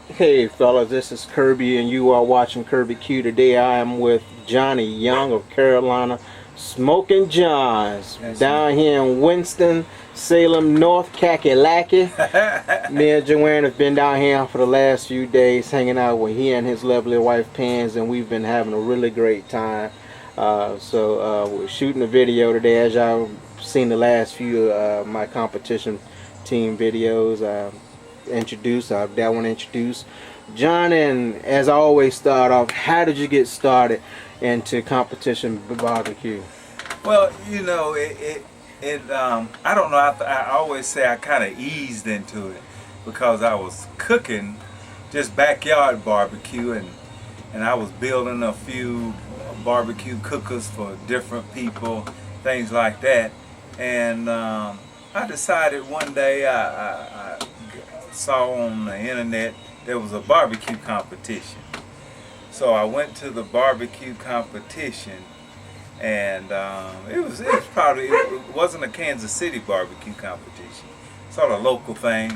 Hey fellas, this is Kirby and you are watching KIRBBQ. Today I am with Johnny Young of Carolina, Smokin Johns, down here in Winston, Salem, North Kakalaki. Me and Joanne have been down here for the last few days hanging out with he and his lovely wife Pans, and we've been having a really great time. We're shooting a video today, as y'all seen the last few my competition team videos. That one introduced John, and as I always start off, how did you get started into competition barbecue? Well, you know, I don't know, I always say I kind of eased into it because I was cooking just backyard barbecue, and I was building a few barbecue cookers for different people, things like that. And I decided one day I saw on the internet there was a barbecue competition. So I went to the barbecue competition, and it wasn't a Kansas City barbecue competition, sort of local thing.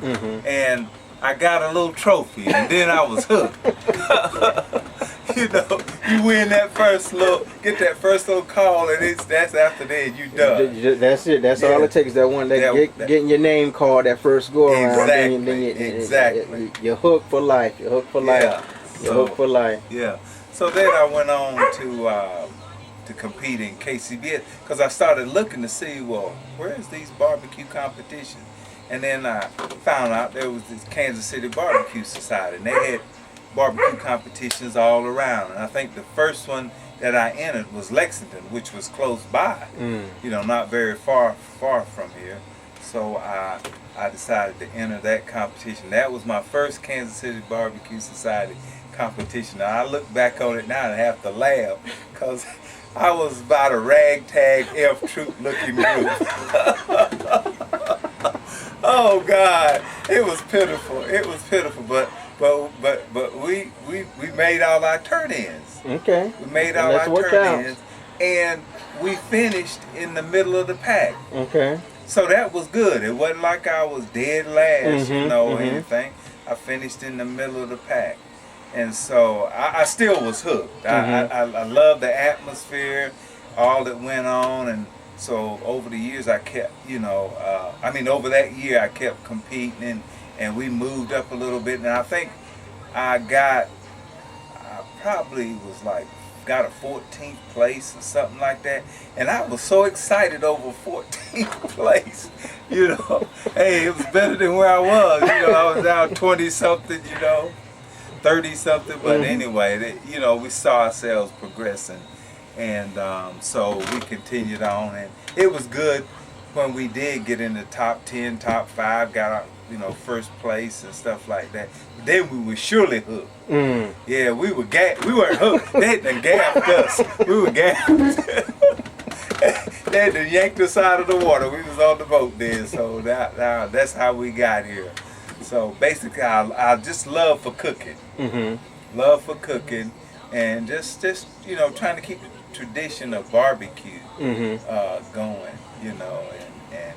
And I got a little trophy, and then I was hooked. You know, you win that get that first little call, and that's after that you done. That's it. That's all it takes. That one, getting your name called that first go around. Exactly. You're hooked for life. You're hooked for life. You're hooked for life. Yeah. So then I went on to compete in KCBS because I started looking to see, well, where's these barbecue competitions? And then I found out there was this Kansas City Barbecue Society, and they had barbecue competitions all around. And I think the first one that I entered was Lexington, which was close by, you know, not very far from here. So I decided to enter that competition. That was my first Kansas City Barbecue Society competition. Now I look back on it now and have to laugh because I was about a ragtag F troop looking group. Oh God, it was pitiful. It was pitiful, but we made all our turn-ins. Okay. We made all our turn-ins, and we finished in the middle of the pack. Okay. So that was good. It wasn't like I was dead last, you know, or anything. I finished in the middle of the pack, and so I still was hooked. I loved the atmosphere, all that went on, and so over the years I kept, you know, over that year I kept competing, and we moved up a little bit, and I think I probably was like, got a 14th place or something like that, and I was so excited over 14th place, you know. Hey, it was better than where I was, you know. I was down 20 something, you know, 30 something, but anyway, you know, we saw ourselves progressing, and so we continued on, and it was good when we did get in the top 10, top 5, got our, you know, first place and stuff like that. Then we were surely hooked. Yeah, we weren't hooked. They had gaffed us. We were gaffed. They had yanked us out of the water. We was on the boat then, so that's how we got here. So basically, I just love for cooking. Love for cooking, and just you know, trying to keep the tradition of barbecue going. You know, and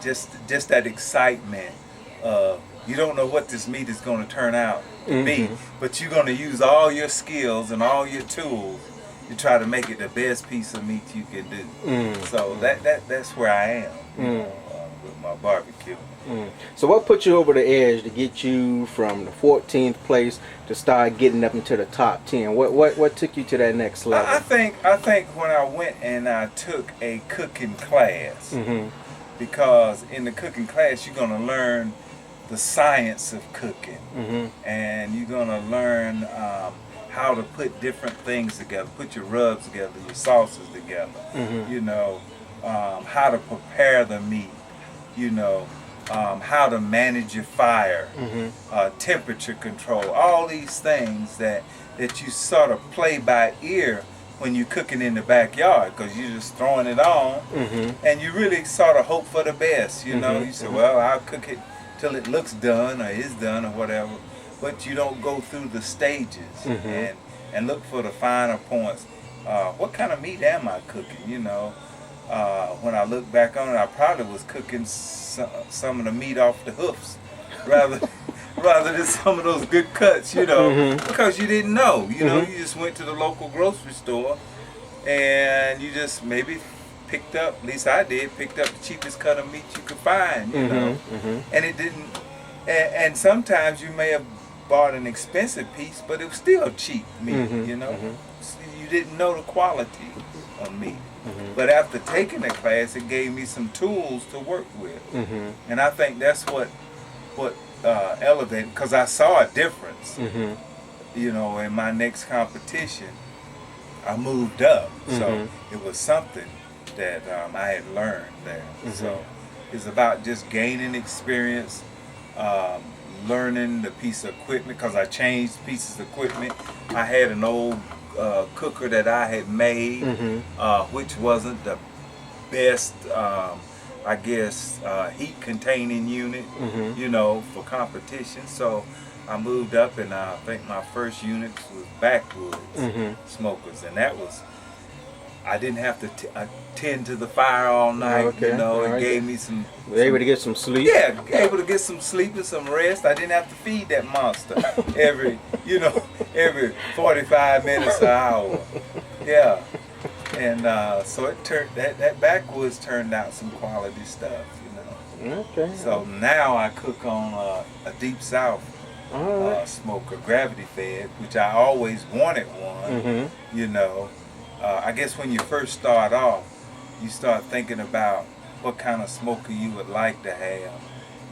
just that excitement of you don't know what this meat is going to turn out to be, but you're going to use all your skills and all your tools to try to make it the best piece of meat you can do. So that's where I am, you know, with my barbecue. So what put you over the edge to get you from the 14th place to start getting up into the top 10? What took you to that next level? I think when I went and I took a cooking class, because in the cooking class you're going to learn the science of cooking, and you're going to learn how to put different things together, put your rubs together, your sauces together, you know, how to prepare the meat, you know, how to manage your fire, temperature control, all these things that you sort of play by ear when you're cooking in the backyard, because you're just throwing it on, and you really sort of hope for the best, you know. You say, well, I'll cook it till it looks done or is done or whatever, but you don't go through the stages and look for the finer points. What kind of meat am I cooking, you know? When I look back on it, I probably was cooking some of the meat off the hoofs rather rather than some of those good cuts, you know, Mhm. because you didn't know. You know, Mhm. you just went to the local grocery store and you just maybe picked up, at least I did, picked up the cheapest cut of meat you could find, you know. Mhm. And it didn't, and sometimes you may have bought an expensive piece, but it was still cheap meat, Mhm. you know. Mhm. So you didn't know the quality of meat. Mhm. But after taking the class, it gave me some tools to work with. Mhm. And I think that's what elevated, because I saw a difference, Mhm. you know, in my next competition. I moved up, so Mhm. it was something that I had learned there. Mhm. So it's about just gaining experience, um, learning the piece of equipment, because I changed pieces of equipment. I had an old cooker that I had made, Mhm. which wasn't the best, I guess, heat containing unit, Mhm. you know, for competition. So I moved up, and I think my first unit was backwoods Mhm. smokers, and that was, I didn't have to tend to the fire all night. Okay. You know, All it right. gave me some. Were you able to get some sleep? Yeah, able to get some sleep and some rest. I didn't have to feed that monster every, you know, every 45 minutes an hour. Yeah. And so it turned that backwoods turned out some quality stuff, you know. Okay. So now I cook on a Deep South All right. smoker, gravity fed, which I always wanted one. Mhm. You know, I guess when you first start off, you start thinking about what kind of smoker you would like to have,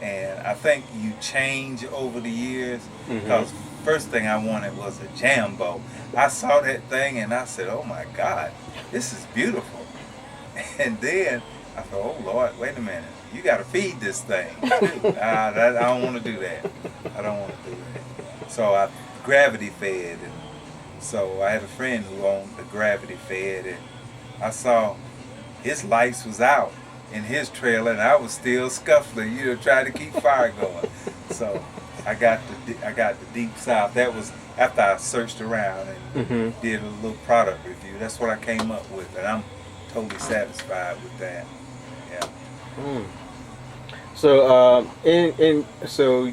and I think you change over the years. Because first thing I wanted was a Jambo. I saw that thing and I said, "Oh my God, this is beautiful." And then I thought, "Oh Lord, wait a minute, you got to feed this thing too." I don't want to do that. I don't want to do that. So I gravity fed, and so I had a friend who owned the gravity fed, and I saw his lights was out in his trailer, and I was still scuffling, you know, trying to keep fire going. So I got the Deep South. That was after I searched around and Mhm. did a little product review. That's what I came up with, and I'm totally satisfied with that. Yeah. Mm. So, so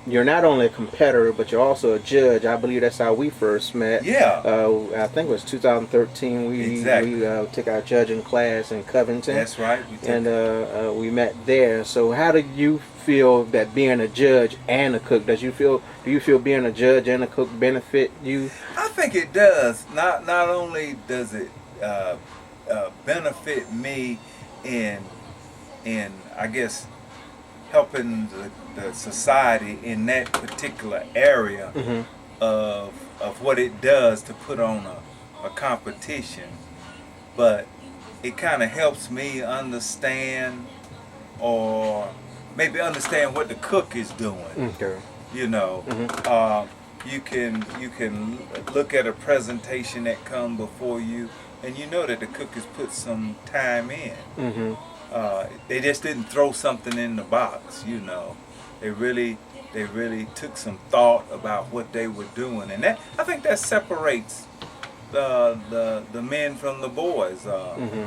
you're not only a competitor, but you're also a judge. I believe that's how we first met. Yeah. I think it was 2013. Exactly. We took our judging class in Covington. That's right. And we met there. So, how did you feel that being a judge and a cook? Do you feel being a judge and a cook benefit you? I think it does. Not only does it benefit me in I guess helping the society in that particular area Mm-hmm. of what it does to put on a competition, but it kind of helps me understand, or maybe understand what the cook is doing. Okay. You know, you can look at a presentation that come before you, and you know that the cook has put some time in. Mm-hmm. They just didn't throw something in the box, you know. They really took some thought about what they were doing, and that, I think that separates the men from the boys.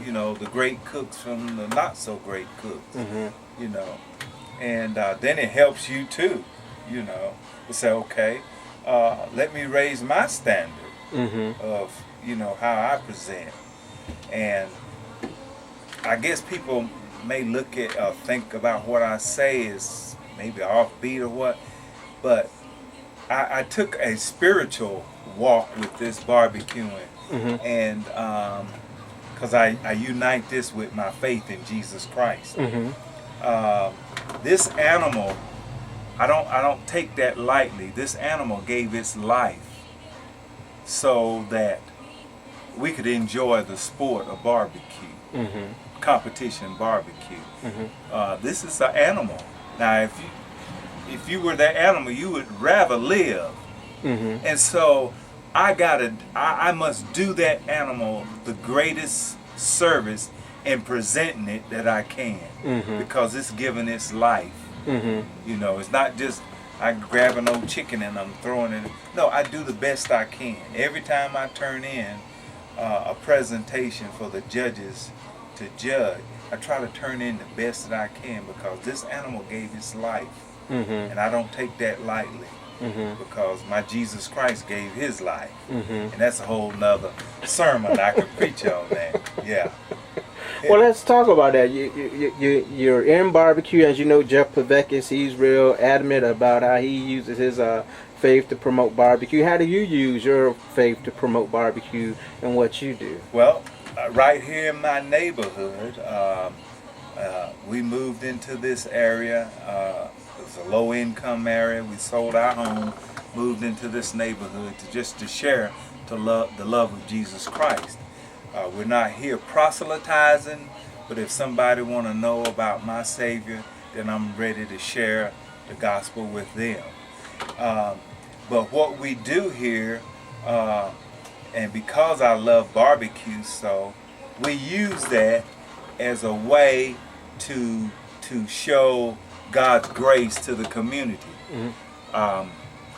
You know, the great cooks from the not so great cooks. Mm-hmm. You know, and then it helps you too. You know, to say, okay, let me raise my standard Mm-hmm. of, you know, how I present. And I guess people may look at think about what I say is maybe offbeat or what, but I took a spiritual walk with this barbecuing, Mm-hmm. and because I unite this with my faith in Jesus Christ. Mm-hmm. This animal, I don't take that lightly. This animal gave its life so that we could enjoy the sport of barbecue, Mm-hmm. competition barbecue. Mm-hmm. This is an animal. Now, if you were that animal, you would rather live. Mm-hmm. And so I must do that animal the greatest service in presenting it that I can, Mm-hmm. because it's giving its life. Mm-hmm. You know, it's not just I grab an old chicken and I'm throwing it. No, I do the best I can. Every time I turn in a presentation for the judges to judge, I try to turn in the best that I can, because this animal gave its life And I don't take that lightly. Because my Jesus Christ gave his life. And that's a whole nother sermon I could preach on that. Yeah. Well, let's talk about that. You're in barbecue. As you know, Jeff Pavekis, he's real adamant about how he uses his faith to promote barbecue. How do you use your faith to promote barbecue and what you do? Well, right here in my neighborhood, we moved into this area. It was a low-income area. We sold our home, moved into this neighborhood to share the love of Jesus Christ. We're not here proselytizing, but if somebody want to know about my Savior, then I'm ready to share the gospel with them. But what we do here, and because I love barbecue, so we use that as a way to show God's grace to the community.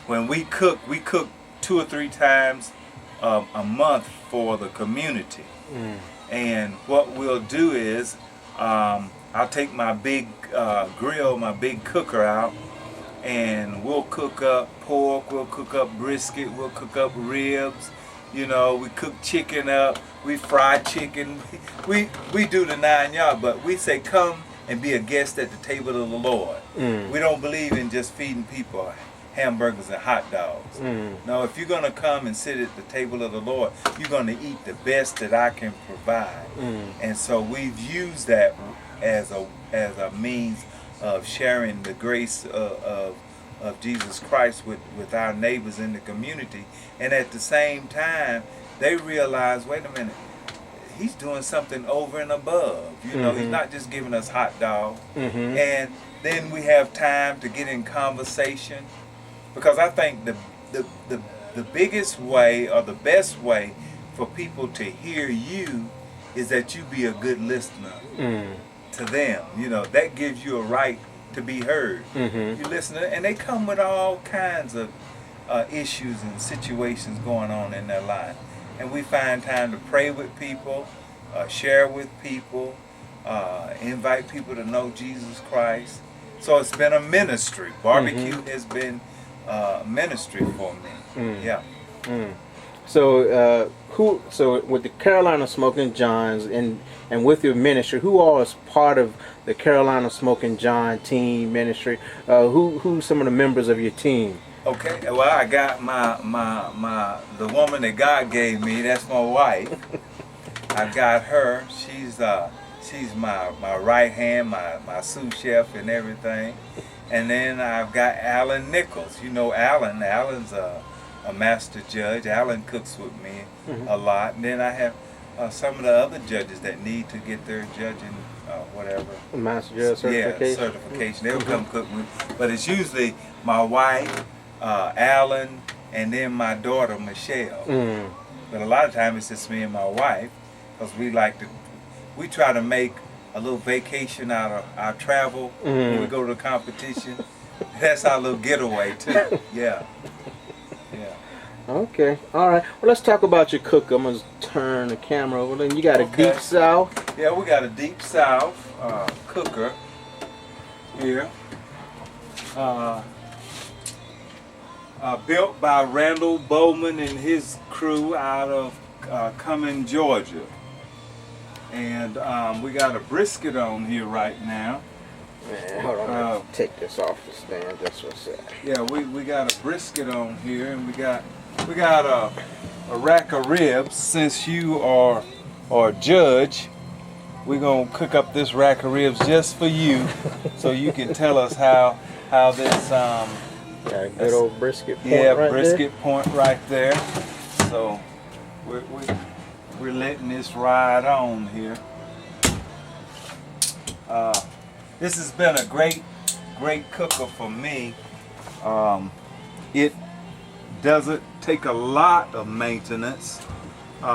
When we cook 2 or 3 times a month for the community. And what we'll do is I'll take my big grill, my big cooker out, and we'll cook up pork, we'll cook up brisket, we'll cook up ribs, you know, we cook chicken up, we fry chicken, we do the 9 yards, but we say come and be a guest at the table of the Lord. We don't believe in just feeding people hamburgers and hot dogs. No, if you're going to come and sit at the table of the Lord, you're going to eat the best that I can provide. And so we've used that as a means of sharing the grace of Jesus Christ with our neighbors in the community. And at the same time, they realize, wait a minute, he's doing something over and above. You know, he's not just giving us hot dogs. And then we have time to get in conversation. Because I think the biggest way or the best way for people to hear you is that you be a good listener to them. You know, that gives you a right to be heard. You listen to, and they come with all kinds of issues and situations going on in their life. And we find time to pray with people, share with people, invite people to know Jesus Christ. So it's been a ministry. Barbecue has been ministry for me. Yeah. So so with the Carolina Smokin' Johns and with your ministry, who all is part of the Carolina Smokin' John team ministry? Who's some of the members of your team? Okay, well, I got the woman that God gave me. That's my wife. I got her. She's my right hand, my sous chef and everything. And then I've got Alan Nichols. You know Alan. Alan's a master judge. Alan cooks with me a lot. And then I have some of the other judges that need to get their judging whatever. Master judge certification? Yeah, certification. They'll come cook with me. But it's usually my wife, Alan, and then my daughter, Michelle. But a lot of times it's just me and my wife, because we try to make a little vacation out of our travel when we go to the competition. That's our little getaway too. Yeah. Okay. All right. Well, let's talk about your cook. I'm gonna turn the camera over. Then you got a deep south. Yeah, we got a deep south cooker here. Built by Randall Bowman and his crew out of Cumming, Georgia. And we got a brisket on here right now. Man, hold on. Take this off the stand just for a sec. Yeah, we got a brisket on here, and we got a rack of ribs. Since you are a judge, we're gonna cook up this rack of ribs just for you, so you can tell us how this got a good old brisket point brisket point right there. So we're letting this ride on here. This has been a great cooker for me. It doesn't take a lot of maintenance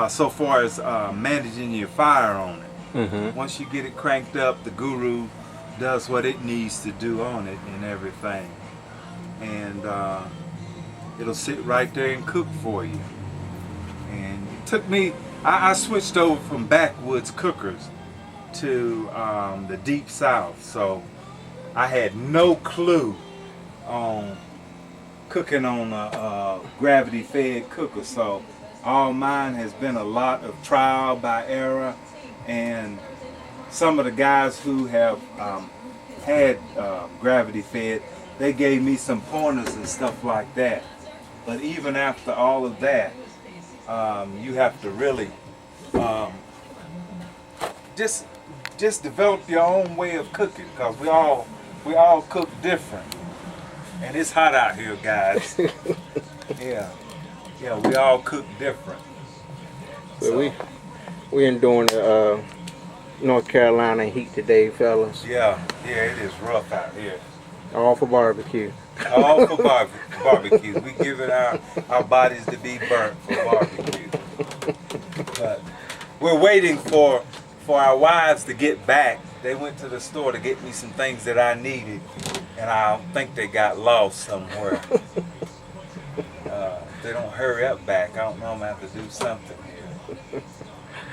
so far as managing your fire on it. Once you get it cranked up, the Guru does what it needs to do on it and everything. And it'll sit right there and cook for you. And it took me, I switched over from backwoods cookers to the deep south, so I had no clue on cooking on a gravity-fed cooker. So all mine has been a lot of trial by error, and some of the guys who have had gravity-fed, they gave me some pointers and stuff like that. But even after all of that, you have to really just develop your own way of cooking, because we all cook different, and it's hot out here, guys. yeah, we all cook different. So we enduring the North Carolina heat today, fellas. Yeah, it is rough out here. All for barbecue. All for barbecue. We giving our bodies to be burnt for barbecue. But we're waiting for our wives to get back. They went to the store to get me some things that I needed, and I think they got lost somewhere. If they don't hurry up back, I don't know, I'm gonna have to do something here.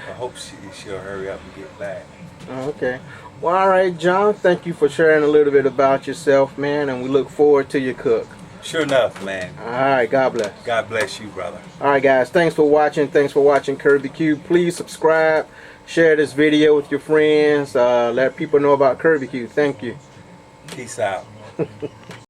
I hope she'll hurry up and get back. Okay. Well, all right, John, thank you for sharing a little bit about yourself, man, and we look forward to your cook. Sure enough, man. All right, God bless. God bless you, brother. All right, guys, thanks for watching. Thanks for watching KIRBBQ. Please subscribe, share this video with your friends, let people know about KIRBBQ. Thank you. Peace out.